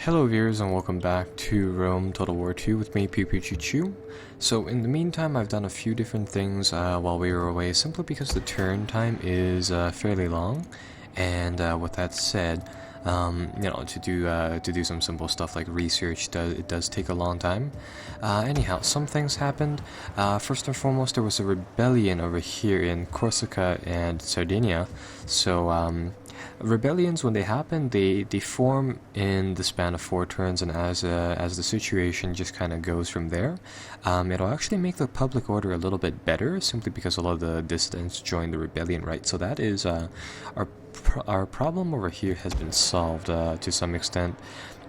Hello viewers and welcome back to Rome Total War 2 with me, PewPewChuChu. So in the meantime I've done a few different things while we were away simply because the turn time is fairly long, and with that said, to do some simple stuff like research, it does take a long time. Anyhow, some things happened. First and foremost, there was a rebellion over here in Corsica and Sardinia. So rebellions, when they happen, they form in the span of 4 turns, and as the situation just kind of goes from there, it'll actually make the public order a little bit better, simply because a lot of the dissidents join the rebellion, right? So that is our problem over here has been solved to some extent.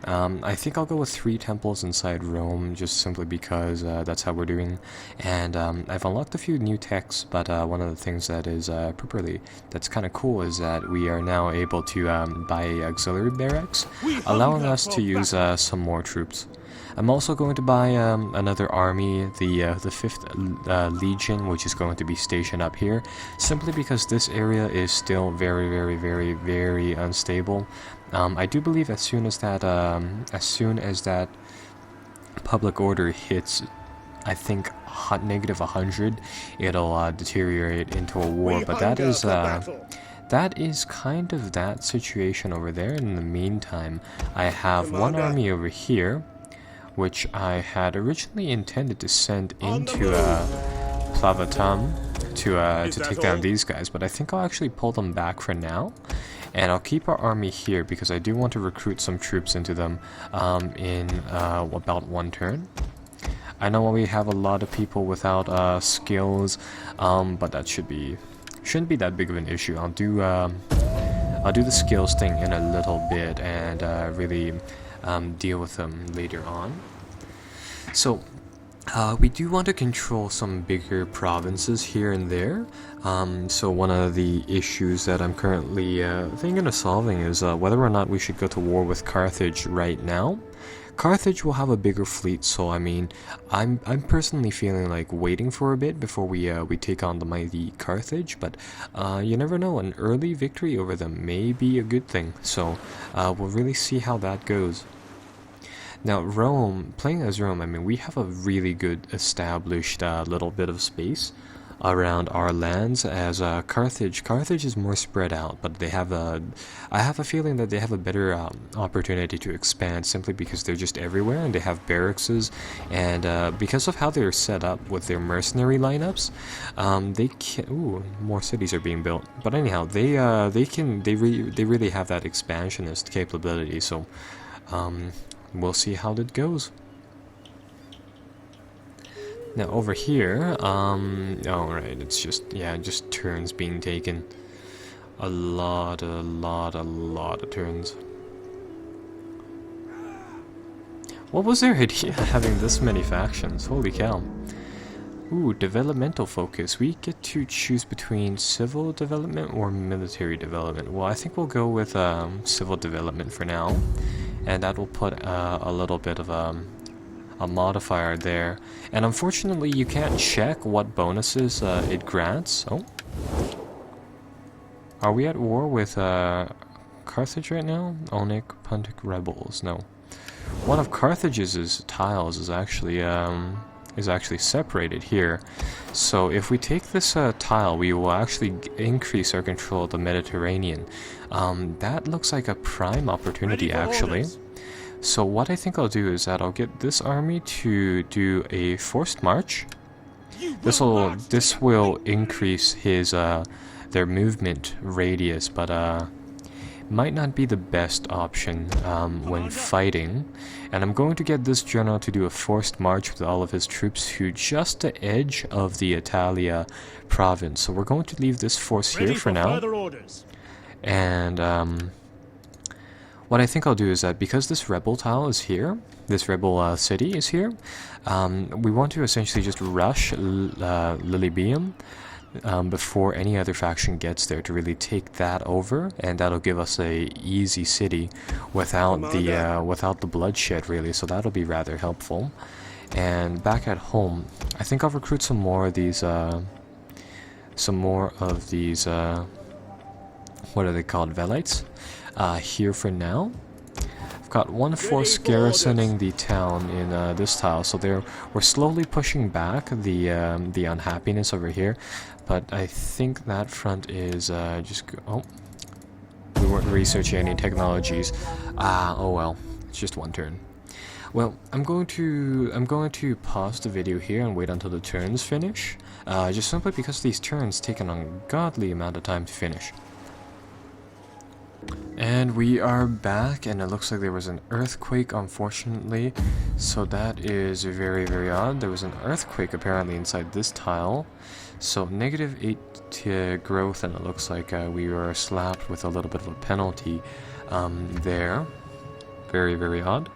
I think I'll go with 3 temples inside Rome, just simply because that's how we're doing. And I've unlocked a few new techs, but one of the things that is that's kind of cool is that we are now able to buy auxiliary barracks, allowing us to use some more troops. I'm also going to buy another army, the 5th Legion, which is going to be stationed up here, simply because this area is still very unstable. I do believe as soon as that public order hits, I think negative 100, it'll deteriorate into a war. But that is kind of that situation over there. In the meantime, I have one army over here, which I had originally intended to send into Plavatam to take down these guys, but I think I'll actually pull them back for now, and I'll keep our army here because I do want to recruit some troops into them in about 1 turn. I know we have a lot of people without skills, but that shouldn't be that big of an issue. I'll do the skills thing in a little bit and really deal with them later on. So we do want to control some bigger provinces here and there. So one of the issues that I'm currently thinking of solving is whether or not we should go to war with Carthage right now. Carthage will have a bigger fleet, so I mean, I'm personally feeling like waiting for a bit before we take on the mighty Carthage. But you never know, an early victory over them may be a good thing. So we'll really see how that goes. Now, Rome, playing as Rome, I mean, we have a really good established little bit of space around our lands, as Carthage is more spread out, but they have I have a feeling that they have a better opportunity to expand, simply because they're just everywhere and they have barracks, and because of how they're set up with their mercenary lineups, they can. Ooh, more cities are being built. But anyhow, they really have that expansionist capability. So we'll see how that goes. Now over here, alright, it's just turns being taken. A lot of turns. What was their idea having this many factions? Holy cow. Ooh, developmental focus. We get to choose between civil development or military development. Well, I think we'll go with civil development for now, and that will put a little bit of a modifier there. And unfortunately, you can't check what bonuses it grants. Oh, are we at war with Carthage right now? Onic Puntic rebels. No, one of Carthage's tiles is actually separated here. So if we take this tile, we will actually increase our control of the Mediterranean. That looks like a prime opportunity, actually. So what I think I'll do is that I'll get this army to do a forced march. This will increase their movement radius, but might not be the best option when fighting. And I'm going to get this general to do a forced march with all of his troops to just the edge of the Italia province. So we're going to leave this force here for now. And what I think I'll do is that because this rebel tile is here, this rebel city is here, we want to essentially just rush Lilybaeum before any other faction gets there, to really take that over, and that'll give us a easy city without the bloodshed, really. So that'll be rather helpful. And back at home, I think I'll recruit some more of these what are they called, Velites, here for now. We've got one force garrisoning the town in this tile, so we're slowly pushing back the unhappiness over here. But I think that front is oh, we weren't researching any technologies. Oh well, it's just one turn. Well, I'm going to pause the video here and wait until the turns finish. Just simply because these turns take an ungodly amount of time to finish. And we are back, and it looks like there was an earthquake, unfortunately. So that is very, very odd. There was an earthquake apparently inside this tile. So -8 growth, and it looks like we were slapped with a little bit of a penalty there. Very, very odd.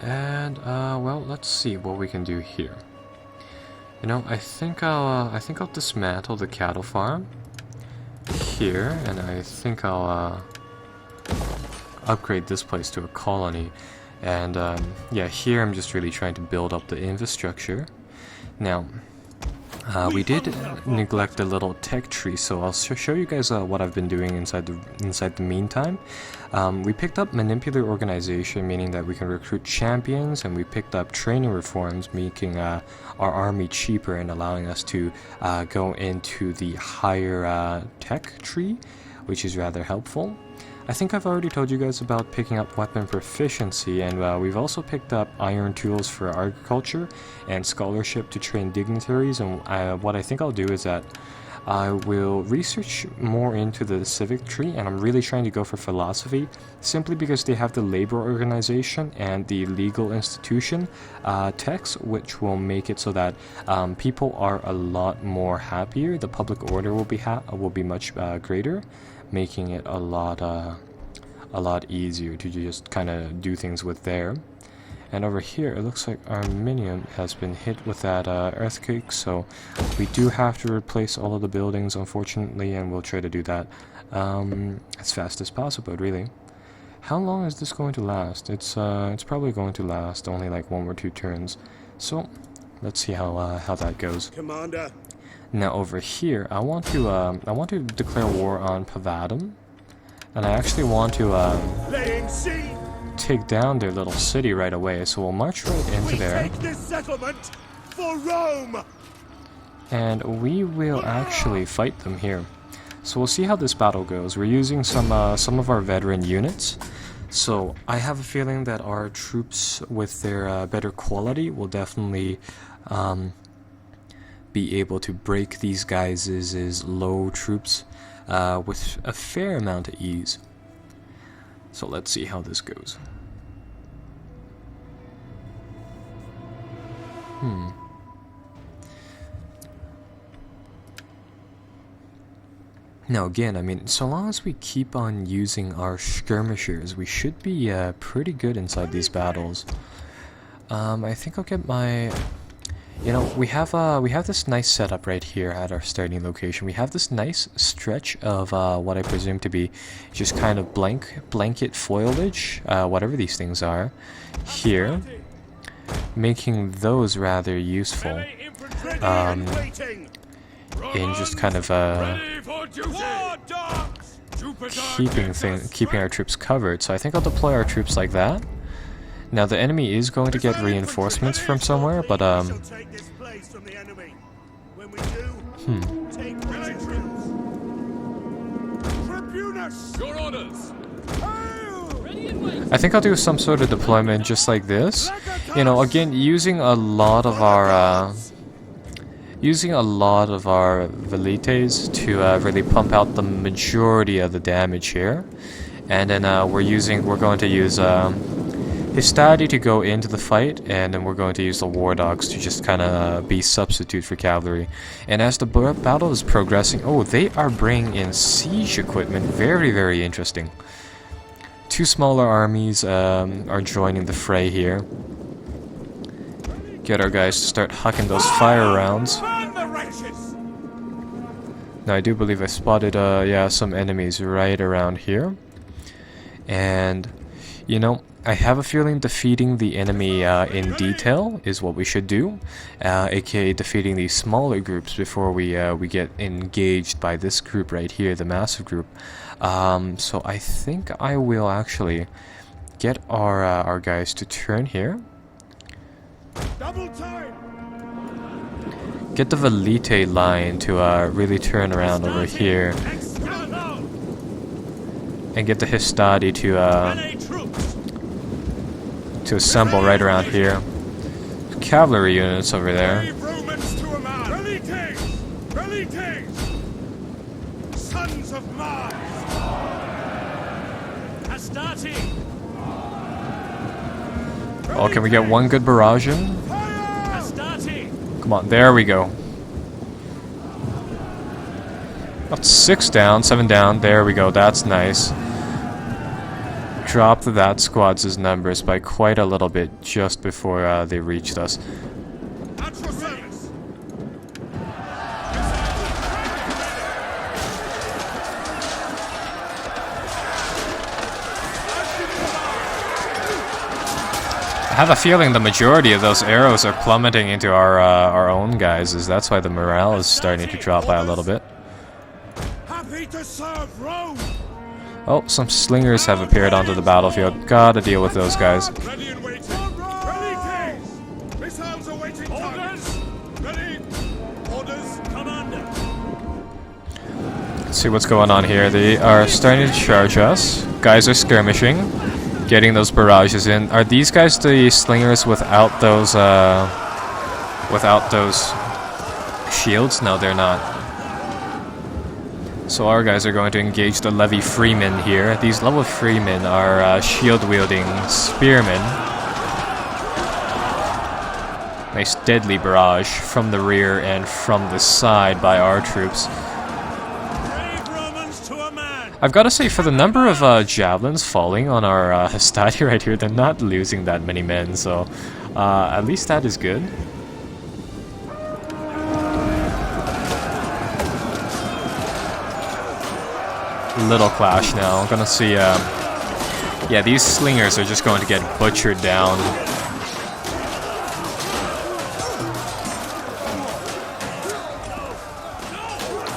And well, let's see what we can do here. You know, I think I'll dismantle the cattle farm here, and I think I'll upgrade this place to a colony. And yeah, here I'm just really trying to build up the infrastructure. Now, we did neglect a little tech tree, so I'll show you guys what I've been doing inside the meantime. We picked up manipulator organization, meaning that we can recruit champions, and we picked up training reforms, making our army cheaper and allowing us to go into the higher tech tree, which is rather helpful. I think I've already told you guys about picking up weapon proficiency, and we've also picked up iron tools for agriculture and scholarship to train dignitaries. And what I think I'll do is that I will research more into the civic tree, and I'm really trying to go for philosophy, simply because they have the labor organization and the legal institution techs, which will make it so that people are a lot more happier. The public order will be much greater, making it a lot easier to just kind of do things with there. And over here, it looks like Arminium has been hit with that earthquake, so we do have to replace all of the buildings, unfortunately, and we'll try to do that as fast as possible, really. How long is this going to last? It's probably going to last only like 1 or 2 turns, so let's see how that goes. Commander. Now over here, I want to declare war on Pavadum, and I actually want to take down their little city right away. So we'll march right into there. Take this settlement for Rome. And we will actually fight them here. So we'll see how this battle goes. We're using some of our veteran units. So I have a feeling that our troops with their better quality will definitely be able to break these guys' low troops with a fair amount of ease. So let's see how this goes. Now again, I mean, so long as we keep on using our skirmishers, we should be pretty good inside these battles. I think I'll get my... You know, we have this nice setup right here at our starting location. We have this nice stretch of what I presume to be just kind of blanket foliage, whatever these things are, here, making those rather useful in just kind of keeping our troops covered. So I think I'll deploy our troops like that. Now the enemy is going to get reinforcements from somewhere, but I think I'll do some sort of deployment just like this. You know, again, using a lot of our velites to really pump out the majority of the damage here, and then we're going to use Histadi to go into the fight, and then we're going to use the War Dogs to just kind of be substitute for cavalry. And as the battle is progressing, oh, they are bringing in siege equipment. Very, very interesting. 2 smaller armies are joining the fray here. Get our guys to start hucking those fire rounds. Now I do believe I spotted yeah, some enemies right around here. And you know, I have a feeling defeating the enemy in detail is what we should do, aka defeating these smaller groups before we get engaged by this group right here, the massive group. So I think I will actually get our guys to turn here. Double time! Get the Velite line to really turn around over here. And get the Hastati to assemble right around here. Cavalry units over there. Romans to a man! Velites! Velites! Sons of Mars! Astarte! Oh, can we get one good barrage in? Astarte! Come on, there we go. Got 6 down, 7 down. There we go, that's nice. Dropped that squad's numbers by quite a little bit just before they reached us. At your service! I have a feeling the majority of those arrows are plummeting into our own guys. That's why the morale is starting to drop by a little bit. Happy to serve Rome! Oh, some slingers have appeared onto the battlefield. Gotta deal with those guys. Ready and waiting! Velites! Missiles awaiting orders! Ready! Orders, Commander! Let's see what's going on here. They are starting to charge us. Guys are skirmishing, getting those barrages in. Are these guys the slingers without those shields? No, they're not. So our guys are going to engage the Levy Freemen here. These Levy Freemen are shield-wielding spearmen. Nice deadly barrage from the rear and from the side by our troops. Brave Romans to a man! I've got to say, for the number of javelins falling on our Hastati right here, they're not losing that many men, so at least that is good. Little clash now. I'm gonna see, yeah, these slingers are just going to get butchered down.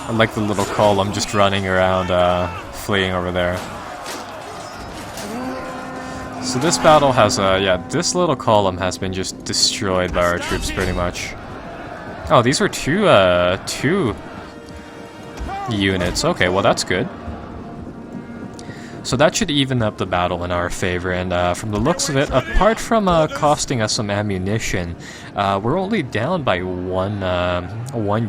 I like the little column just running around, fleeing over there. So this battle has, yeah, this little column has been just destroyed by our troops pretty much. Oh, these were two units. Okay, well that's good. So that should even up the battle in our favor, and from the looks of it, apart from costing us some ammunition, we're only down by one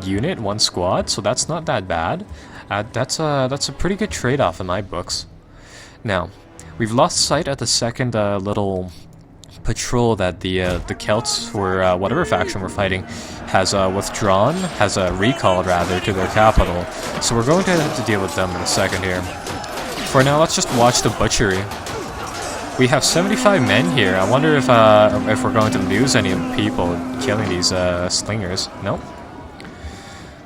unit, one squad, so that's not that bad. That's a pretty good trade-off in my books. Now, we've lost sight at the second little patrol that the Celts, or whatever faction we're fighting, has withdrawn, has recalled rather, to their capital. So we're going to have to deal with them in a second here. For now, let's just watch the butchery. We have 75 men here. I wonder if we're going to lose any of the people killing these slingers. No.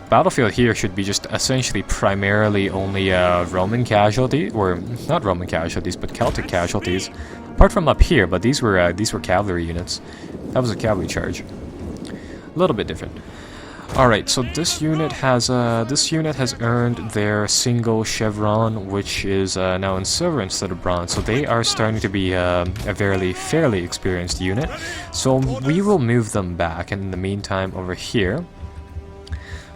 Battlefield here should be just essentially primarily only Roman casualties, or not Roman casualties, but Celtic casualties. Apart from up here, but these were cavalry units. That was a cavalry charge. A little bit different. Alright, so this unit has earned their single chevron, which is now in silver instead of bronze. So they are starting to be a fairly experienced unit. So we will move them back, and in the meantime, over here,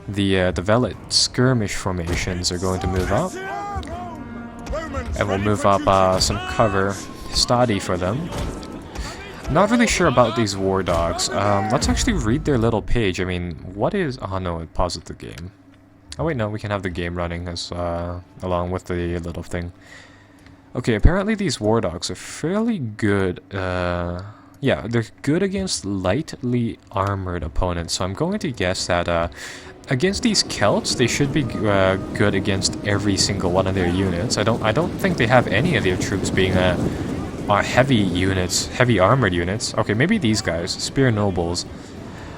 the Velit skirmish formations are going to move up, and we'll move up some cover study for them. Not really sure about these war dogs. Let's actually read their little page. I mean, what is... Oh no, it pauses the game. Oh wait, no, we can have the game running as along with the little thing. Okay, apparently these war dogs are fairly good. Yeah, they're good against lightly armored opponents. So I'm going to guess that against these Celts, they should be good against every single one of their units. I don't think they have any of their troops being heavy units, heavy armored units. Okay, maybe these guys, spear nobles.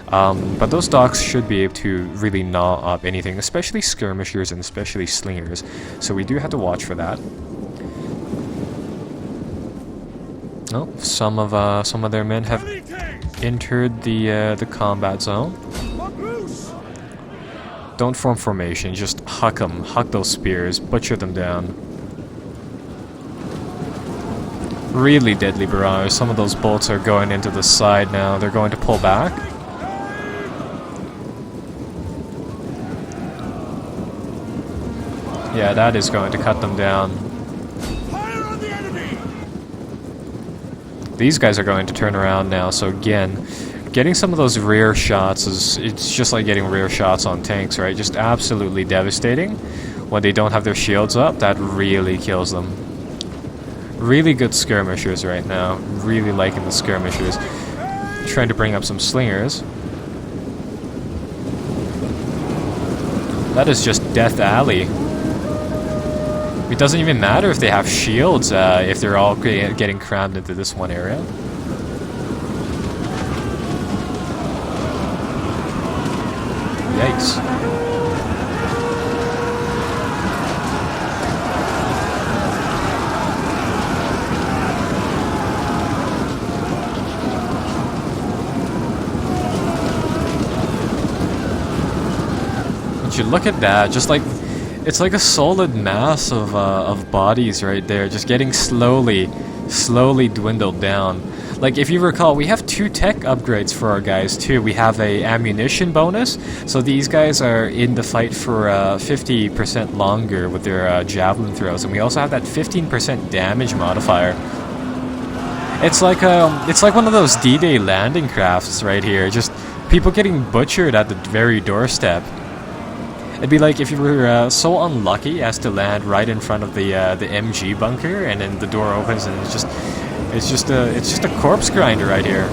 But those dogs should be able to really gnaw up anything, especially skirmishers and especially slingers. So we do have to watch for that. Oh, some of their men have entered the combat zone. Don't form formation, just huck those spears, butcher them down. Really deadly barrage. Some of those bolts are going into the side now. They're going to pull back. Yeah, that is going to cut them down. Fire on the enemy! These guys are going to turn around now, so again, getting some of those rear shots it's just like getting rear shots on tanks, right? Just absolutely devastating. When they don't have their shields up, that really kills them. Really good skirmishers right now. Really liking the skirmishers. Trying to bring up some slingers. That is just Death Alley. It doesn't even matter if they have shields, if they're all getting crammed into this one area. Yikes. Would you look at that? Just like, it's like a solid mass of bodies right there, just getting slowly dwindled down. Like, if you recall, we have 2 tech upgrades for our guys too. We have a ammunition bonus, so these guys are in the fight for 50% longer with their javelin throws, and we also have that 15% damage modifier. It's like one of those D-Day landing crafts right here. Just people getting butchered at the very doorstep. It'd be like if you were so unlucky as to land right in front of the MG bunker, and then the door opens and it's just a corpse grinder right here.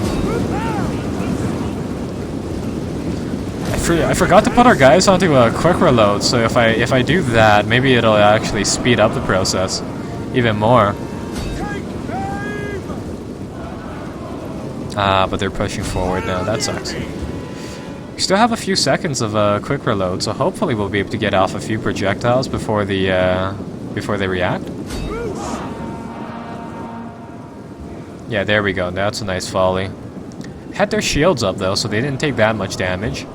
I forgot to put our guys onto a quick reload, so if I do that, maybe it'll actually speed up the process even more. But they're pushing forward now. That sucks. We still have a few seconds of quick reload, so hopefully we'll be able to get off a few projectiles before they react. Yeah, there we go. That's a nice volley. Had their shields up though, so they didn't take that much damage.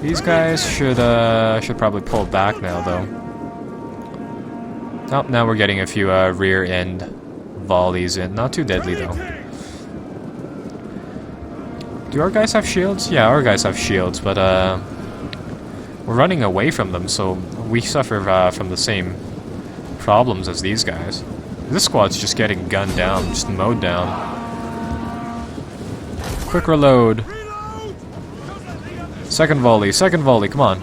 These guys should probably pull back now though. Oh, now we're getting a few rear end volleys in. Not too deadly though. Do our guys have shields? Yeah, our guys have shields, but we're running away from them, so we suffer from the same problems as these guys. This squad's just getting gunned down, just mowed down. Quick reload. Second volley, come on.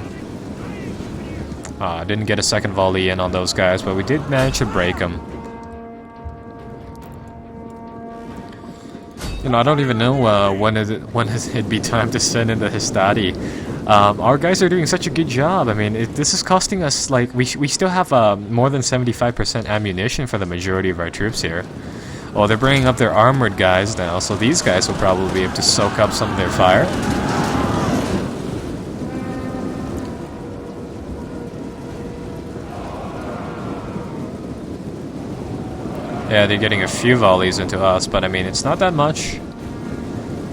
Didn't get a second volley in on those guys, but we did manage to break them. You know, I don't even know when it'd be time to send in the Hastati. Our guys are doing such a good job. I mean, this is costing us, like, we still have more than 75% ammunition for the majority of our troops here. Well, they're bringing up their armored guys now, so these guys will probably be able to soak up some of their fire. Yeah, they're getting a few volleys into us, but I mean, it's not that much.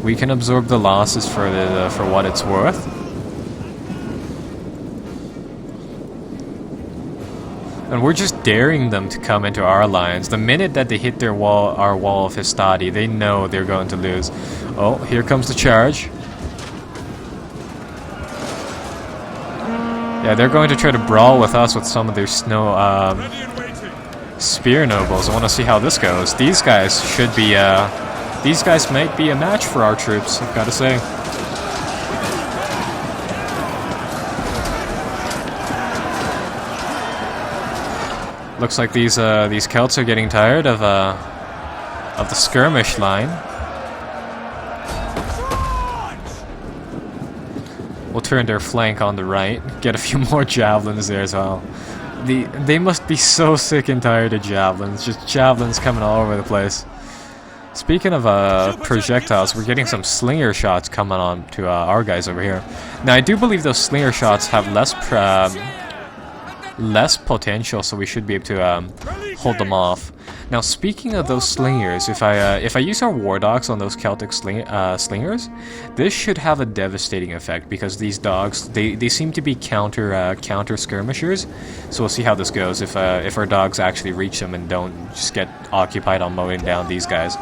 We can absorb the losses for what it's worth. And we're just daring them to come into our lines. The minute that they hit our wall of Hastati, they know they're going to lose. Oh, here comes the charge. Yeah, they're going to try to brawl with us with some of their spear nobles. I want to see how this goes. These guys should be, these guys might be a match for our troops, I've got to say. Looks like these Celts are getting tired of the skirmish line. We'll turn their flank on the right, get a few more javelins there as well. They must be so sick and tired of javelins, just javelins coming all over the place. Speaking of projectiles, we're getting some slinger shots coming on to our guys over here. Now, I do believe those slinger shots have less potential, so we should be able to hold them off. Now, speaking of those slingers, if I use our war dogs on those Celtic slingers, this should have a devastating effect because these dogs they seem to be counter skirmishers. So we'll see how this goes if our dogs actually reach them and don't just get occupied on mowing down these guys.